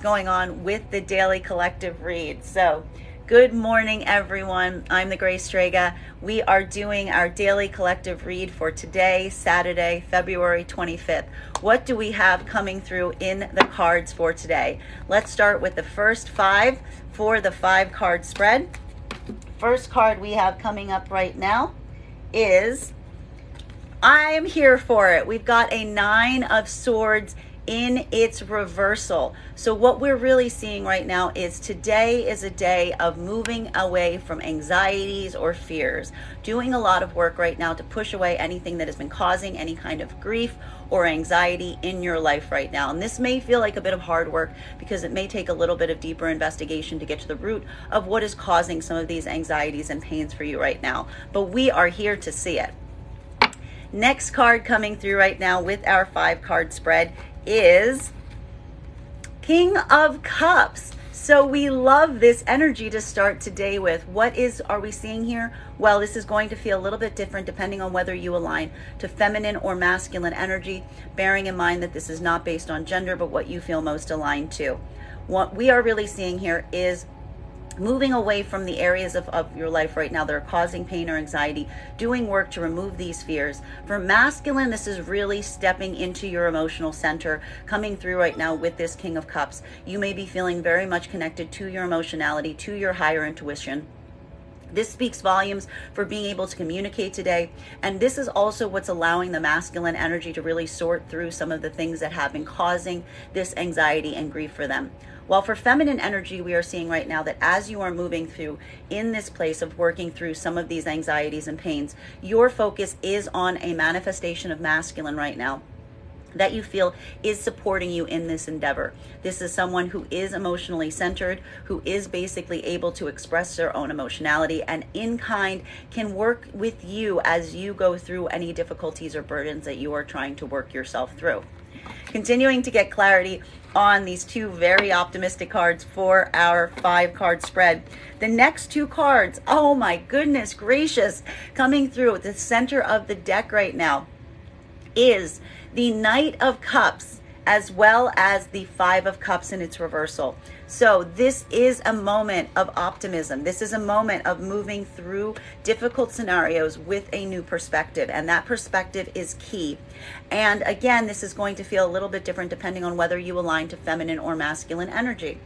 going on with the daily collective read. So good morning, everyone. I'm the Gray Strega. We are doing our daily collective read for today, Saturday, February 25th. What do we have coming through in the cards for today? Let's start with the first five for the 5-card spread. First card we have coming up right now is I am here for it. We've got a 9 of Swords in its reversal. So what we're really seeing right now is today is a day of moving away from anxieties or fears, doing a lot of work right now to push away anything that has been causing any kind of grief or anxiety in your life right now. And this may feel like a bit of hard work because it may take a little bit of deeper investigation to get to the root of what is causing some of these anxieties and pains for you right now. But we are here to see it. Next card coming through right now with our 5-card spread is King of Cups. So we love this energy to start today with. What are we seeing here? Well, this is going to feel a little bit different depending on whether you align to feminine or masculine energy, bearing in mind that this is not based on gender, but what you feel most aligned to. What we are really seeing here is moving away from the areas of your life right now that are causing pain or anxiety, doing work to remove these fears. For masculine, this is really stepping into your emotional center, coming through right now with this King of Cups. You may be feeling very much connected to your emotionality, to your higher intuition. This speaks volumes for being able to communicate today. And this is also what's allowing the masculine energy to really sort through some of the things that have been causing this anxiety and grief for them. While for feminine energy, we are seeing right now that as you are moving through in this place of working through some of these anxieties and pains, your focus is on a manifestation of masculine right now that you feel is supporting you in this endeavor. This is someone who is emotionally centered, who is basically able to express their own emotionality and in kind can work with you as you go through any difficulties or burdens that you are trying to work yourself through. Continuing to get clarity on these 2 very optimistic cards for our 5-card spread. The next 2 cards, oh my goodness gracious, coming through at the center of the deck right now is the Knight of Cups as well as the 5 of Cups in its reversal. So this is a moment of optimism. This is a moment of moving through difficult scenarios with a new perspective, and that perspective is key. And again, this is going to feel a little bit different depending on whether you align to feminine or masculine energy.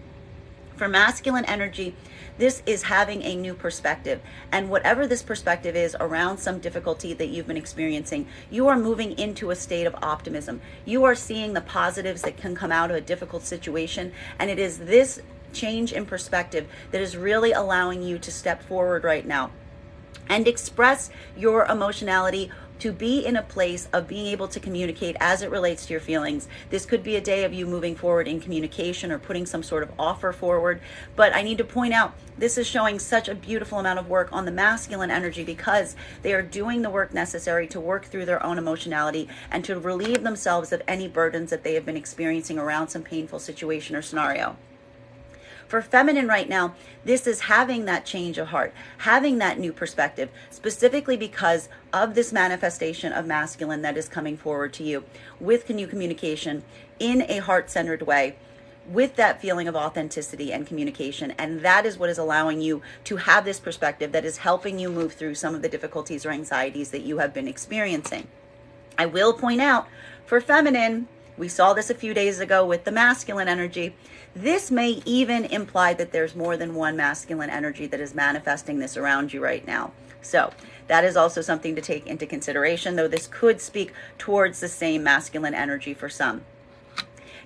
For masculine energy, this is having a new perspective. And whatever this perspective is around some difficulty that you've been experiencing, you are moving into a state of optimism. You are seeing the positives that can come out of a difficult situation. And it is this change in perspective that is really allowing you to step forward right now and express your emotionality, to be in a place of being able to communicate as it relates to your feelings. This could be a day of you moving forward in communication or putting some sort of offer forward. But I need to point out, this is showing such a beautiful amount of work on the masculine energy because they are doing the work necessary to work through their own emotionality and to relieve themselves of any burdens that they have been experiencing around some painful situation or scenario. For feminine right now, this is having that change of heart, having that new perspective, specifically because of this manifestation of masculine that is coming forward to you with new communication in a heart-centered way, with that feeling of authenticity and communication. And that is what is allowing you to have this perspective that is helping you move through some of the difficulties or anxieties that you have been experiencing. I will point out, for feminine, we saw this a few days ago with the masculine energy. This may even imply that there's more than one masculine energy that is manifesting this around you right now. So that is also something to take into consideration, though this could speak towards the same masculine energy for some.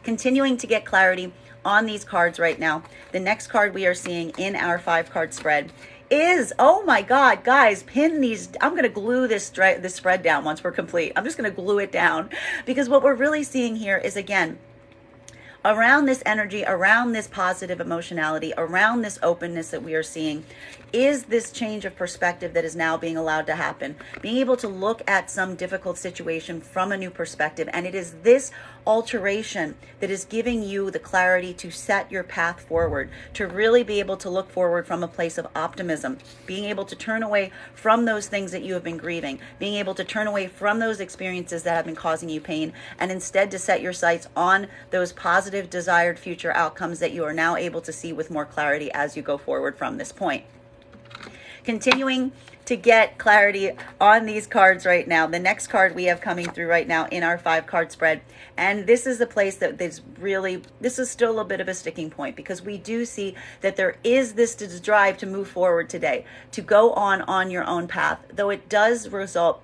Continuing to get clarity on these cards right now, the next card we are seeing in our 5-card spread is, oh my God, guys, pin these. I'm going to glue this spread down once we're complete. I'm just going to glue it down because what we're really seeing here is, again, around this energy, around this positive emotionality, around this openness that we are seeing, is this change of perspective that is now being allowed to happen. Being able to look at some difficult situation from a new perspective. And it is this alteration that is giving you the clarity to set your path forward, to really be able to look forward from a place of optimism, being able to turn away from those things that you have been grieving, being able to turn away from those experiences that have been causing you pain, and instead to set your sights on those positive positive desired future outcomes that you are now able to see with more clarity as you go forward from this point. Continuing to get clarity on these cards right now. The next card we have coming through right now in our 5-card spread. And this is the place that this is still a bit of a sticking point, because we do see that there is this drive to move forward today, to go on your own path, though it does result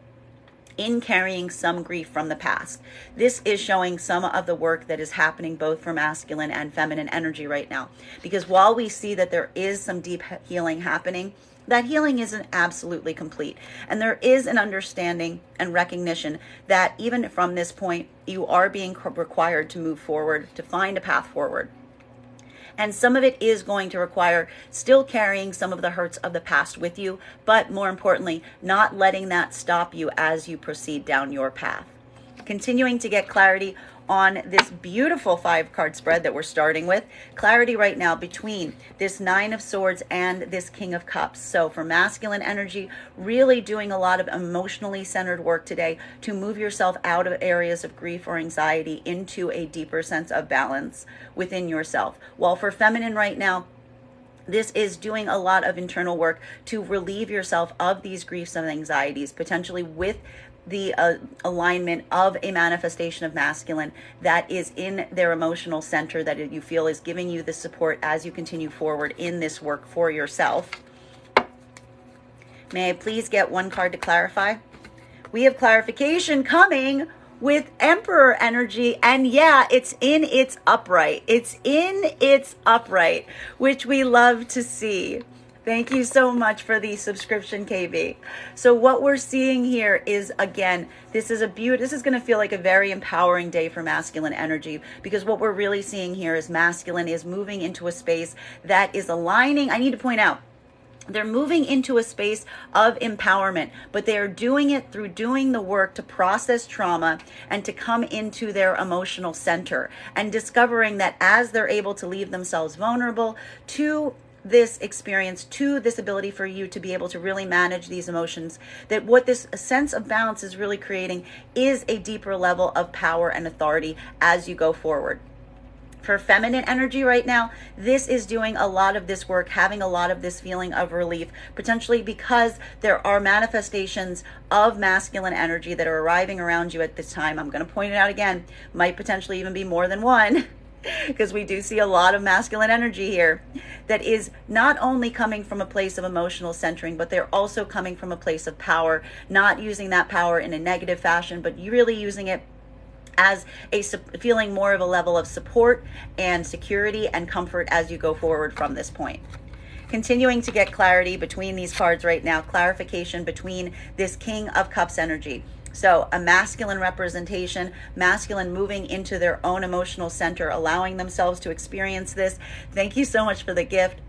in carrying some grief from the past. This is showing some of the work that is happening both for masculine and feminine energy right now. Because while we see that there is some deep healing happening, that healing isn't absolutely complete. And there is an understanding and recognition that even from this point, you are being required to move forward, to find a path forward. And some of it is going to require still carrying some of the hurts of the past with you, but more importantly, not letting that stop you as you proceed down your path. Continuing to get clarity on this beautiful 5-card spread that we're starting with. Clarity right now between this 9 of Swords and this King of Cups. So for masculine energy, really doing a lot of emotionally centered work today to move yourself out of areas of grief or anxiety into a deeper sense of balance within yourself. While for feminine right now, this is doing a lot of internal work to relieve yourself of these griefs and anxieties, potentially with the alignment of a manifestation of masculine that is in their emotional center, that you feel is giving you the support as you continue forward in this work for yourself. May I please get one card to clarify? We have clarification coming with Emperor energy, and yeah, it's in its upright. It's in its upright, which we love to see. Thank you so much for the subscription, KB. So what we're seeing here is, again, this is going to feel like a very empowering day for masculine energy, because what we're really seeing here is masculine is moving into a space that is aligning. I need to point out, they're moving into a space of empowerment, but they are doing it through doing the work to process trauma and to come into their emotional center, and discovering that as they're able to leave themselves vulnerable to this experience, to this ability for you to be able to really manage these emotions, that what this sense of balance is really creating is a deeper level of power and authority as you go forward. For feminine energy right now, this is doing a lot of this work, having a lot of this feeling of relief, potentially because there are manifestations of masculine energy that are arriving around you at this time. I'm going to point it out again, might potentially even be more than one, because we do see a lot of masculine energy here that is not only coming from a place of emotional centering, but they're also coming from a place of power, not using that power in a negative fashion, but really using it as a feeling more of a level of support and security and comfort as you go forward from this point. Continuing to get clarity between these cards right now, clarification between this King of Cups energy. So a masculine representation, masculine moving into their own emotional center, allowing themselves to experience this. Thank you so much for the gift.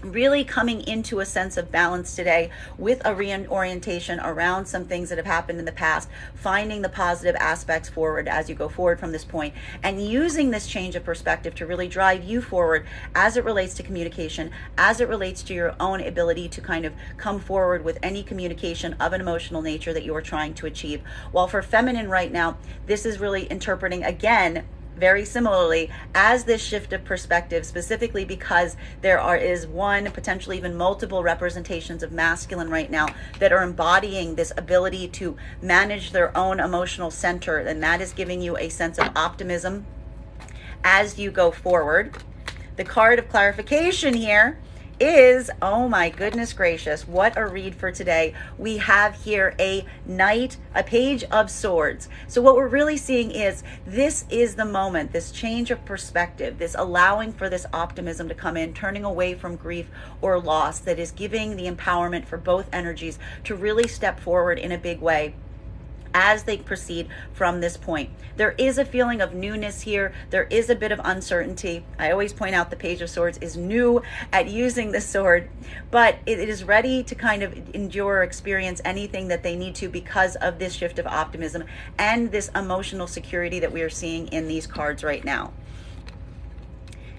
Really coming into a sense of balance today with a reorientation around some things that have happened in the past, finding the positive aspects forward as you go forward from this point, and using this change of perspective to really drive you forward as it relates to communication, as it relates to your own ability to kind of come forward with any communication of an emotional nature that you are trying to achieve. While for feminine right now, this is really interpreting, again, very similarly, as this shift of perspective, specifically because is one, potentially even multiple representations of masculine right now that are embodying this ability to manage their own emotional center, and that is giving you a sense of optimism as you go forward. The card of clarification here is, oh my goodness gracious, what a read for today. We have here a Knight, a Page of Swords. So what we're really seeing is this is the moment, this change of perspective, this allowing for this optimism to come in, turning away from grief or loss, that is giving the empowerment for both energies to really step forward in a big way as they proceed from this point. There is a feeling of newness here. There is a bit of uncertainty. I always point out the Page of Swords is new at using the sword, but it is ready to kind of endure or experience anything that they need to because of this shift of optimism and this emotional security that we are seeing in these cards right now.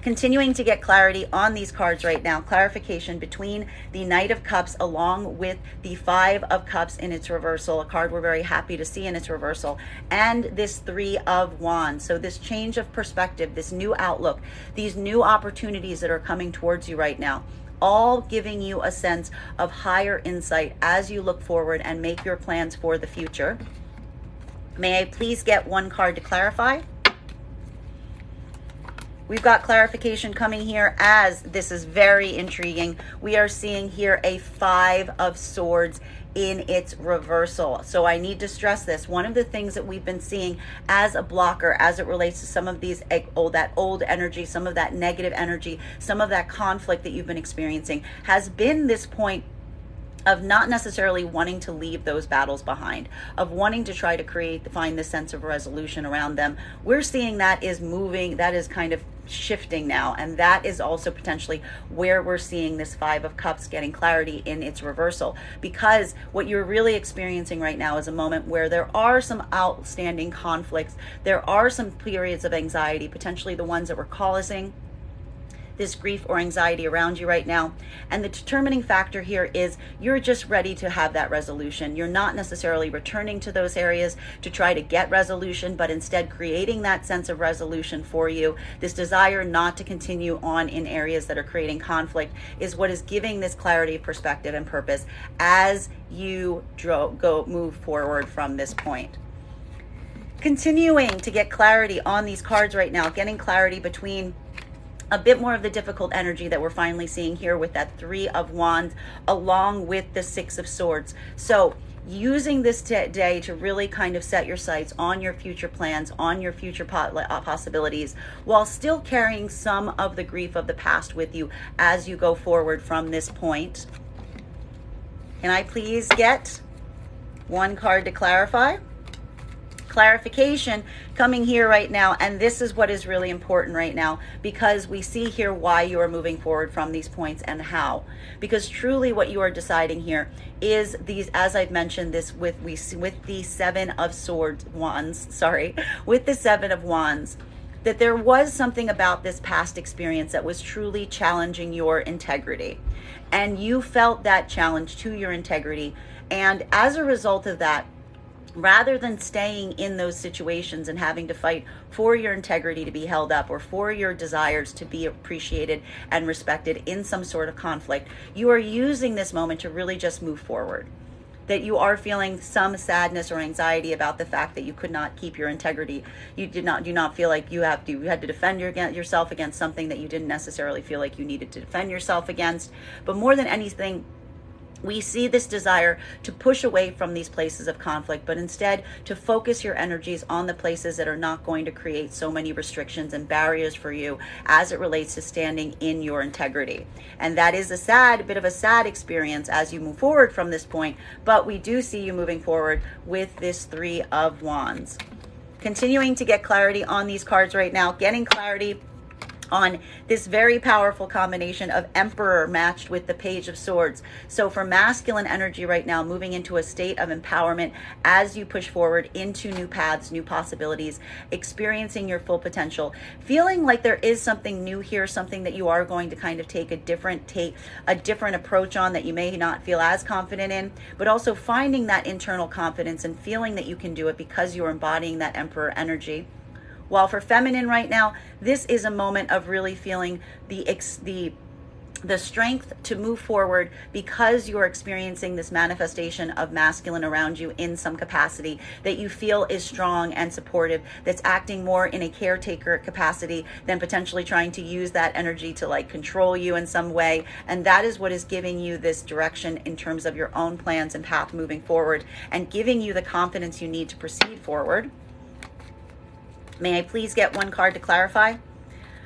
Continuing to get clarity on these cards right now, clarification between the Knight of Cups along with the Five of Cups in its reversal, a card we're very happy to see in its reversal, and this Three of Wands. So this change of perspective, this new outlook, these new opportunities that are coming towards you right now, all giving you a sense of higher insight as you look forward and make your plans for the future. May I please get one card to clarify? We've got clarification coming here, as this is very intriguing. We are seeing here a Five of Swords in its reversal. So I need to stress this. One of the things that we've been seeing as a blocker as it relates to some of these that old energy, some of that negative energy, some of that conflict that you've been experiencing has been this point of not necessarily wanting to leave those battles behind, of wanting to try to find this sense of resolution around them. We're seeing that is moving, that is kind of shifting now, and that is also potentially where we're seeing this Five of Cups getting clarity in its reversal, because what you're really experiencing right now is a moment where there are some outstanding conflicts, there are some periods of anxiety, potentially the ones that were causing this grief or anxiety around you right now. And the determining factor here is you're just ready to have that resolution. You're not necessarily returning to those areas to try to get resolution, but instead creating that sense of resolution for you. This desire not to continue on in areas that are creating conflict is what is giving this clarity of perspective and purpose as you move forward from this point. Continuing to get clarity on these cards right now, getting clarity between a bit more of the difficult energy that we're finally seeing here with that Three of Wands along with the Six of Swords. So using this day to really kind of set your sights on your future plans, on your future possibilities, while still carrying some of the grief of the past with you as you go forward from this point. Can I please get one card to clarify? Clarification coming here right now, and this is what is really important right now, because we see here why you are moving forward from these points and how. Because truly what you are deciding here is these, as I've mentioned this with the Seven of Wands, with the Seven of Wands, that there was something about this past experience that was truly challenging your integrity, and you felt that challenge to your integrity, and as a result of that, rather than staying in those situations and having to fight for your integrity to be held up or for your desires to be appreciated and respected in some sort of conflict, you are using this moment to really just move forward. That you are feeling some sadness or anxiety about the fact that you could not keep your integrity. You do not feel like you had to defend yourself against something that you didn't necessarily feel like you needed to defend yourself against. But more than anything, we see this desire to push away from these places of conflict, but instead to focus your energies on the places that are not going to create so many restrictions and barriers for you as it relates to standing in your integrity. And that is a bit of a sad experience as you move forward from this point, but we do see you moving forward with this Three of Wands. Continuing to get clarity on these cards right now, getting clarity on this very powerful combination of Emperor matched with the Page of Swords. So for masculine energy right now, moving into a state of empowerment as you push forward into new paths, new possibilities, experiencing your full potential, feeling like there is something new here, something that you are going to kind of take a different approach on that you may not feel as confident in, but also finding that internal confidence and feeling that you can do it because you're embodying that Emperor energy. While for feminine right now, this is a moment of really feeling the strength to move forward because you're experiencing this manifestation of masculine around you in some capacity that you feel is strong and supportive, that's acting more in a caretaker capacity than potentially trying to use that energy to like control you in some way. And that is what is giving you this direction in terms of your own plans and path moving forward and giving you the confidence you need to proceed forward. May I please get one card to clarify?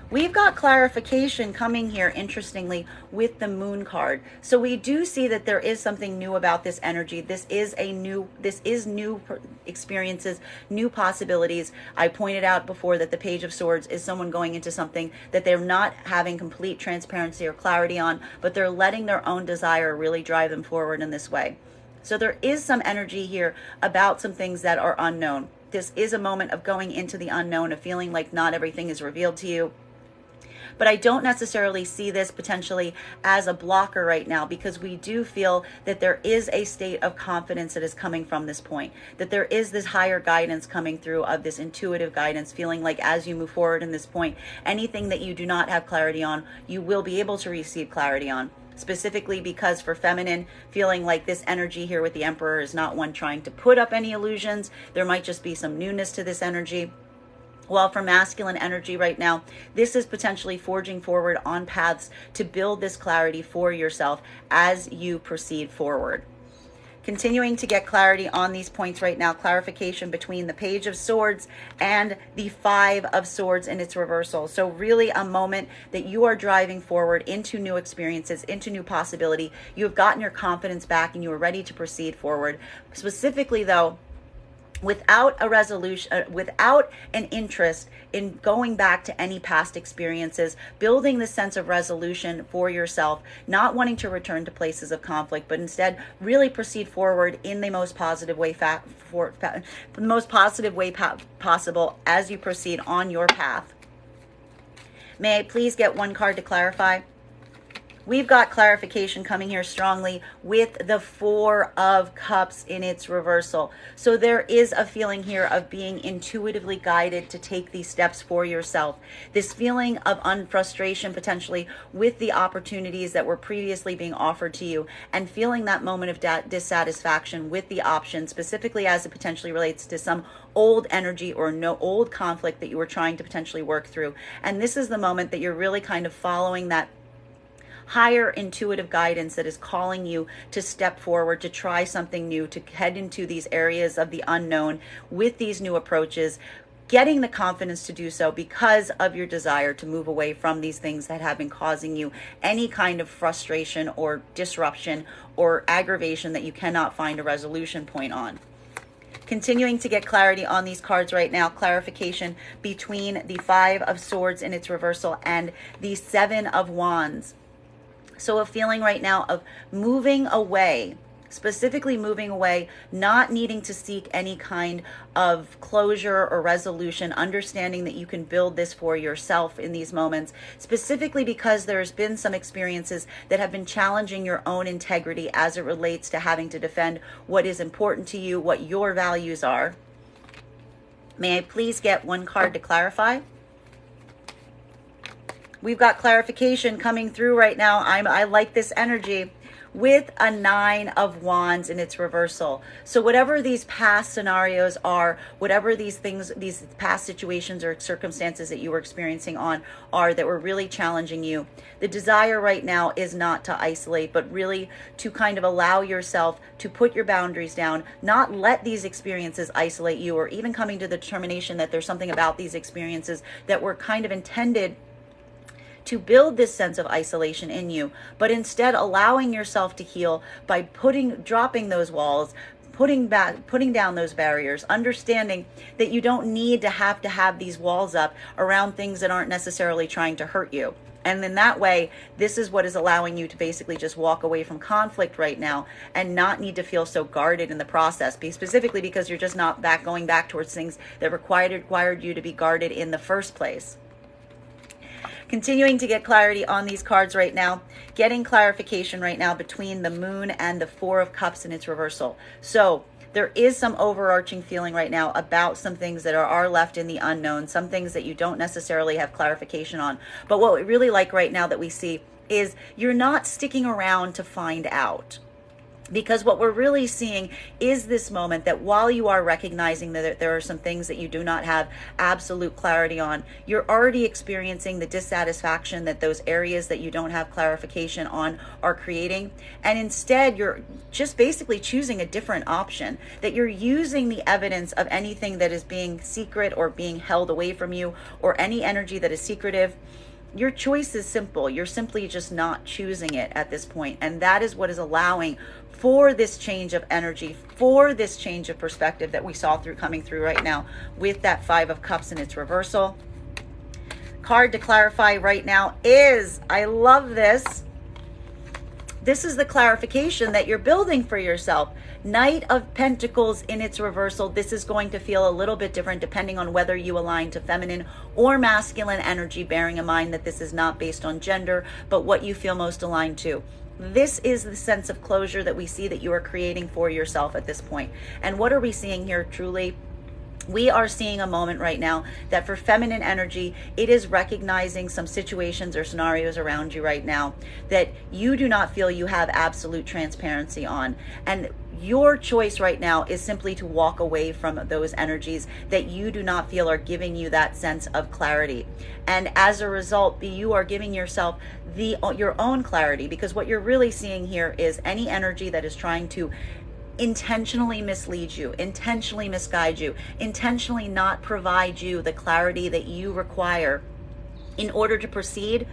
We've got clarification coming here, interestingly, with the Moon card. So we do see that there is something new about this energy. This is new experiences, new possibilities. I pointed out before that the Page of Swords is someone going into something that they're not having complete transparency or clarity on, but they're letting their own desire really drive them forward in this way. So there is some energy here about some things that are unknown. This is a moment of going into the unknown, of feeling like not everything is revealed to you. but I don't necessarily see this potentially as a blocker right now, because we do feel that there is a state of confidence that is coming from this point, that there is this higher guidance coming through, of this intuitive guidance, feeling like as you move forward in this point, anything that you do not have clarity on, you will be able to receive clarity on. Specifically because for feminine, feeling like this energy here with the Emperor is not one trying to put up any illusions. There might just be some newness to this energy. While for masculine energy right now, this is potentially forging forward on paths to build this clarity for yourself as you proceed forward. Continuing to get clarity on these points right now, clarification between the Page of Swords and the Five of Swords in its reversal. So really a moment that you are driving forward into new experiences, into new possibility. You have gotten your confidence back and you are ready to proceed forward. Specifically though, without a resolution, without an interest in going back to any past experiences, building this sense of resolution for yourself, not wanting to return to places of conflict, but instead really proceed forward in the most positive way possible as you proceed on your path. May I please get one card to clarify? We've got clarification coming here strongly with the Four of Cups in its reversal. So there is a feeling here of being intuitively guided to take these steps for yourself. This feeling of unfrustration potentially with the opportunities that were previously being offered to you, and feeling that moment of dissatisfaction with the option, specifically as it potentially relates to some old energy or no old conflict that you were trying to potentially work through. And this is the moment that you're really kind of following that higher intuitive guidance that is calling you to step forward, to try something new, to head into these areas of the unknown with these new approaches, getting the confidence to do so because of your desire to move away from these things that have been causing you any kind of frustration or disruption or aggravation that you cannot find a resolution point on. Continuing to get clarity on these cards right now, clarification between the Five of Swords in its reversal and the Seven of Wands. So a feeling right now of moving away, specifically moving away, not needing to seek any kind of closure or resolution, understanding that you can build this for yourself in these moments, specifically because there's been some experiences that have been challenging your own integrity as it relates to having to defend what is important to you, what your values are. May I please get one card to clarify? We've got clarification coming through right now. I like this energy with a Nine of Wands in its reversal. So whatever these past scenarios are, whatever these things, these past situations or circumstances that you were experiencing are that were really challenging you, the desire right now is not to isolate, but really to kind of allow yourself to put your boundaries down, not let these experiences isolate you, or even coming to the determination that there's something about these experiences that were kind of intended to build this sense of isolation in you, but instead allowing yourself to heal by dropping those walls, putting down those barriers, understanding that you don't need to have these walls up around things that aren't necessarily trying to hurt you. And in that way, this is what is allowing you to basically just walk away from conflict right now and not need to feel so guarded in the process, specifically because you're just not going back towards things that required you to be guarded in the first place. Continuing to get clarity on these cards right now, getting clarification right now between the Moon and the Four of Cups in its reversal. So there is some overarching feeling right now about some things that are left in the unknown, some things that you don't necessarily have clarification on. But what we really like right now that we see is you're not sticking around to find out. Because what we're really seeing is this moment that while you are recognizing that there are some things that you do not have absolute clarity on, you're already experiencing the dissatisfaction that those areas that you don't have clarification on are creating. And instead, you're just basically choosing a different option, that you're using the evidence of anything that is being secret or being held away from you, or any energy that is secretive. Your choice is simple. You're simply just not choosing it at this point. And that is what is allowing for this change of energy, for this change of perspective that we saw coming through right now with that Five of Cups in its reversal. Card to clarify right now is, I love this, This is the clarification that you're building for yourself. Knight of Pentacles in its reversal. This is going to feel a little bit different depending on whether you align to feminine or masculine energy, bearing in mind that this is not based on gender, but what you feel most aligned to. This is the sense of closure that we see that you are creating for yourself at this point. And what are we seeing here truly? We are seeing a moment right now that for feminine energy, it is recognizing some situations or scenarios around you right now that you do not feel you have absolute transparency on. And your choice right now is simply to walk away from those energies that you do not feel are giving you that sense of clarity. And as a result, you are giving yourself your own clarity, because what you're really seeing here is any energy that is trying to intentionally mislead you, intentionally misguide you, intentionally not provide you the clarity that you require in order to proceed.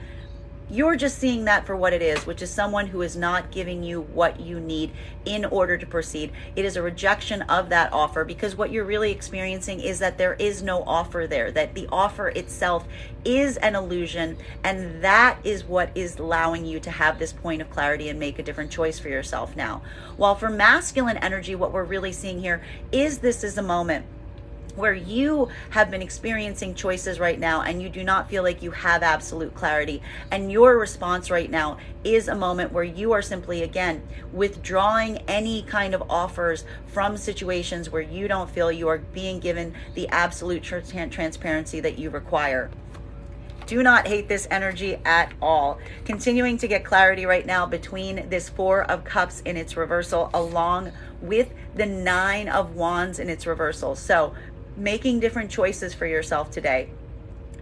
You're just seeing that for what it is, which is someone who is not giving you what you need in order to proceed. It is a rejection of that offer, because what you're really experiencing is that there is no offer there, that the offer itself is an illusion, and that is what is allowing you to have this point of clarity and make a different choice for yourself now. While for masculine energy, what we're really seeing here is this is a moment where you have been experiencing choices right now and you do not feel like you have absolute clarity. And your response right now is a moment where you are simply, again, withdrawing any kind of offers from situations where you don't feel you are being given the absolute transparency that you require. Do not hate this energy at all. Continuing to get clarity right now between this Four of Cups in its reversal along with the Nine of Wands in its reversal. So making different choices for yourself today.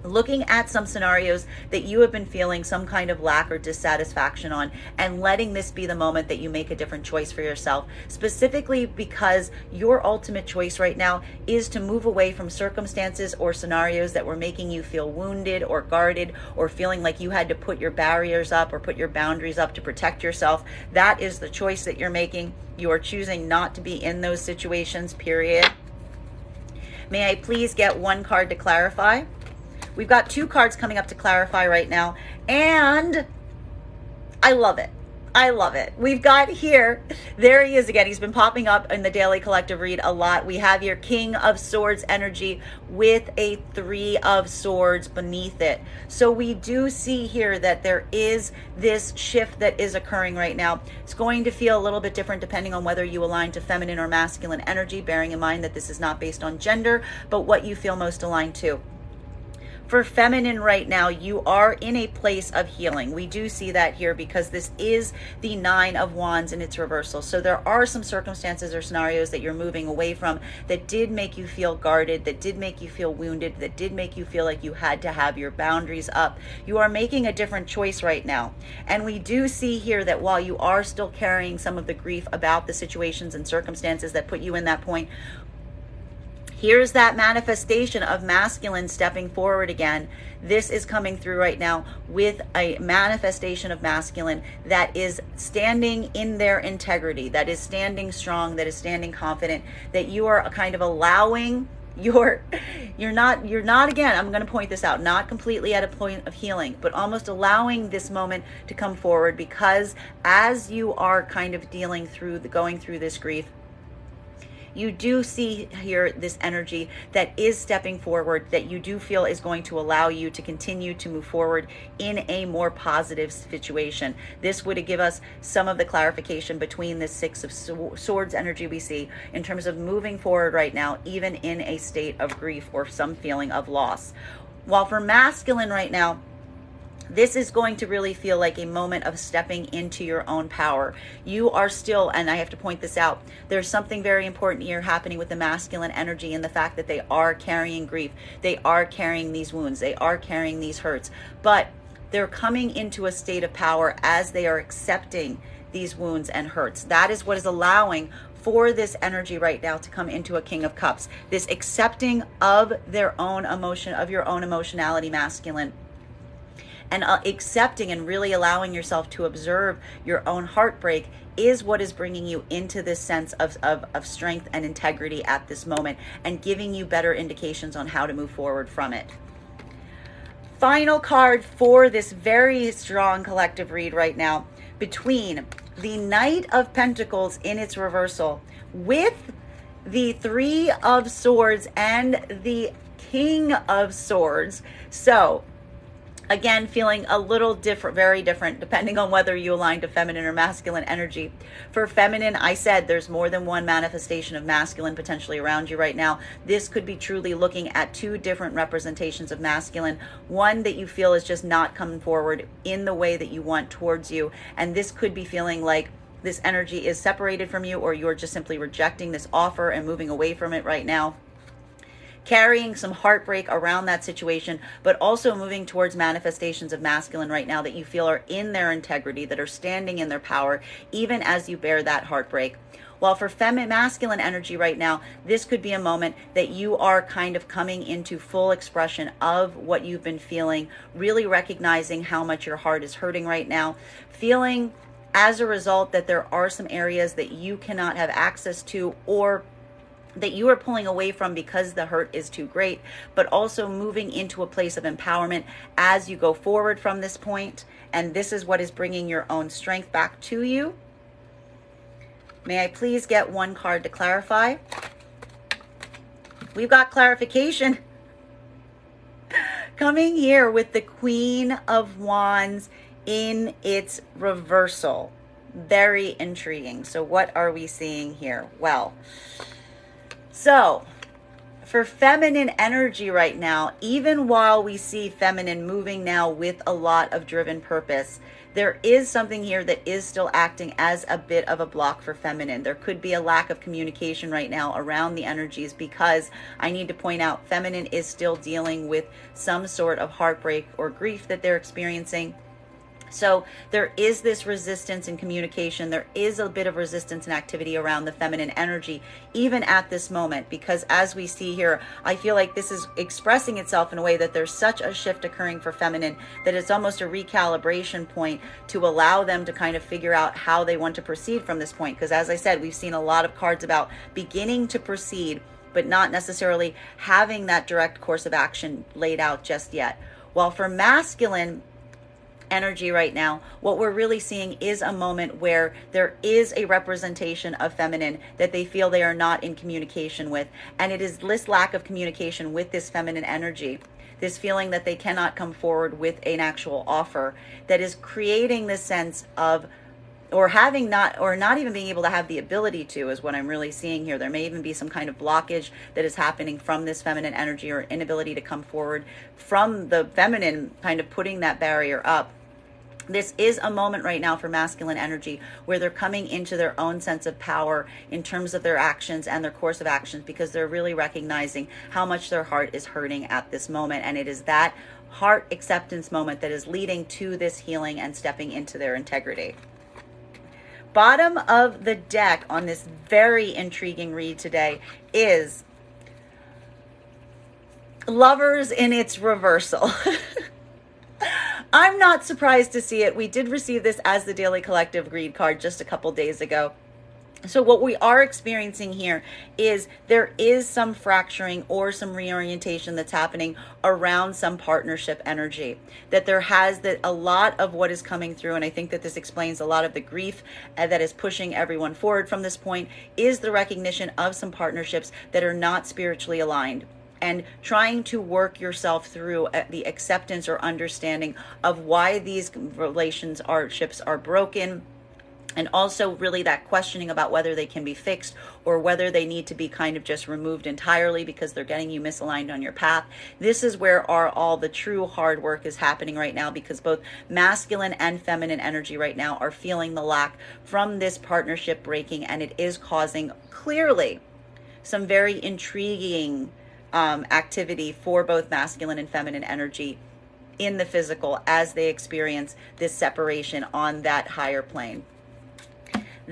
Looking at some scenarios that you have been feeling some kind of lack or dissatisfaction on, and letting this be the moment that you make a different choice for yourself, specifically because your ultimate choice right now is to move away from circumstances or scenarios that were making you feel wounded or guarded, or feeling like you had to put your barriers up or put your boundaries up to protect yourself. That is the choice that you're making. You are choosing not to be in those situations, period. May I please get one card to clarify? We've got two cards coming up to clarify right now, and I love it. I love it. We've got here, there he is again. He's been popping up in the daily collective read a lot. We have your King of Swords energy with a Three of Swords beneath it. So we do see here that there is this shift that is occurring right now. It's going to feel a little bit different depending on whether you align to feminine or masculine energy, bearing in mind that this is not based on gender, but what you feel most aligned to. For feminine right now, you are in a place of healing. We do see that here because this is the Nine of Wands in its reversal. So there are some circumstances or scenarios that you're moving away from that did make you feel guarded, that did make you feel wounded, that did make you feel like you had to have your boundaries up. You are making a different choice right now. And we do see here that while you are still carrying some of the grief about the situations and circumstances that put you in that point, here's that manifestation of masculine stepping forward again. This is coming through right now with a manifestation of masculine that is standing in their integrity, that is standing strong, that is standing confident, that you are kind of allowing you're not again, I'm going to point this out, not completely at a point of healing, but almost allowing this moment to come forward, because as you are kind of going through this grief, you do see here this energy that is stepping forward, that you do feel is going to allow you to continue to move forward in a more positive situation. This would give us some of the clarification between the Six of Swords energy we see in terms of moving forward right now, even in a state of grief or some feeling of loss. While for masculine right now, this is going to really feel like a moment of stepping into your own power. You are still, and I have to point this out, there's something very important here happening with the masculine energy and the fact that they are carrying grief. They are carrying these wounds. They are carrying these hurts. But they're coming into a state of power as they are accepting these wounds and hurts. That is what is allowing for this energy right now to come into a King of Cups. This accepting of their own emotion, of your own emotionality, masculine. And accepting and really allowing yourself to observe your own heartbreak is what is bringing you into this sense of strength and integrity at this moment, and giving you better indications on how to move forward from it. Final card for this very strong collective read right now. between the Knight of Pentacles in its reversal with the Three of Swords and the King of Swords. So again, feeling a little different, very different, depending on whether you align to feminine or masculine energy. For feminine, I said there's more than one manifestation of masculine potentially around you right now. This could be truly looking at two different representations of masculine. One that you feel is just not coming forward in the way that you want towards you. And this could be feeling like this energy is separated from you, or you're just simply rejecting this offer and moving away from it right now, carrying some heartbreak around that situation, but also moving towards manifestations of masculine right now that you feel are in their integrity, that are standing in their power, even as you bear that heartbreak. While for feminine, masculine energy right now, this could be a moment that you are kind of coming into full expression of what you've been feeling, really recognizing how much your heart is hurting right now, feeling as a result that there are some areas that you cannot have access to, or that you are pulling away from because the hurt is too great, but also moving into a place of empowerment as you go forward from this point. And this is what is bringing your own strength back to you. May I please get one card to clarify? We've got clarification coming here with the Queen of Wands in its reversal. Very intriguing. So what are we seeing here? Well, so for feminine energy right now, even while we see feminine moving now with a lot of driven purpose, there is something here that is still acting as a bit of a block for feminine. There could be a lack of communication right now around the energies, because I need to point out feminine is still dealing with some sort of heartbreak or grief that they're experiencing. So there is this resistance in communication. There is a bit of resistance and activity around the feminine energy, even at this moment, because as we see here, I feel like this is expressing itself in a way that there's such a shift occurring for feminine that it's almost a recalibration point to allow them to kind of figure out how they want to proceed from this point. Because as I said, we've seen a lot of cards about beginning to proceed, but not necessarily having that direct course of action laid out just yet. While for masculine energy right now, what we're really seeing is a moment where there is a representation of feminine that they feel they are not in communication with. And it is this lack of communication with this feminine energy, this feeling that they cannot come forward with an actual offer, that is creating this sense of not even being able to have the ability to, is what I'm really seeing here. There may even be some kind of blockage that is happening from this feminine energy, or inability to come forward from the feminine kind of putting that barrier up. This is a moment right now for masculine energy where they're coming into their own sense of power in terms of their actions and their course of actions, because they're really recognizing how much their heart is hurting at this moment. And it is that heart acceptance moment that is leading to this healing and stepping into their integrity. Bottom of the deck on this very intriguing read today is Lovers in its reversal. I'm not surprised to see it. We did receive this as the Daily Collective Read card just a couple days ago. So what we are experiencing here is there is some fracturing or some reorientation that's happening around some partnership energy. That there has that a lot of what is coming through, and I think that this explains a lot of the grief that is pushing everyone forward from this point, is the recognition of some partnerships that are not spiritually aligned, and trying to work yourself through the acceptance or understanding of why these relationships are broken. And also really that questioning about whether they can be fixed, or whether they need to be kind of just removed entirely because they're getting you misaligned on your path. This is where all the true hard work is happening right now, because both masculine and feminine energy right now are feeling the lack from this partnership breaking, and it is causing clearly some very intriguing activity for both masculine and feminine energy in the physical as they experience this separation on that higher plane.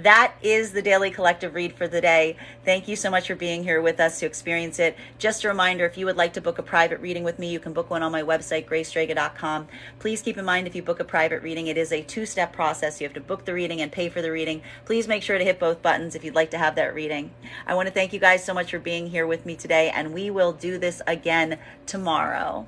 That is the Daily Collective Read for the day. Thank you so much for being here with us to experience it. Just a reminder, if you would like to book a private reading with me, you can book one on my website, graystrega.com. Please keep in mind, if you book a private reading, it is a two-step process. You have to book the reading and pay for the reading. Please make sure to hit both buttons if you'd like to have that reading. I want to thank you guys so much for being here with me today, and we will do this again tomorrow.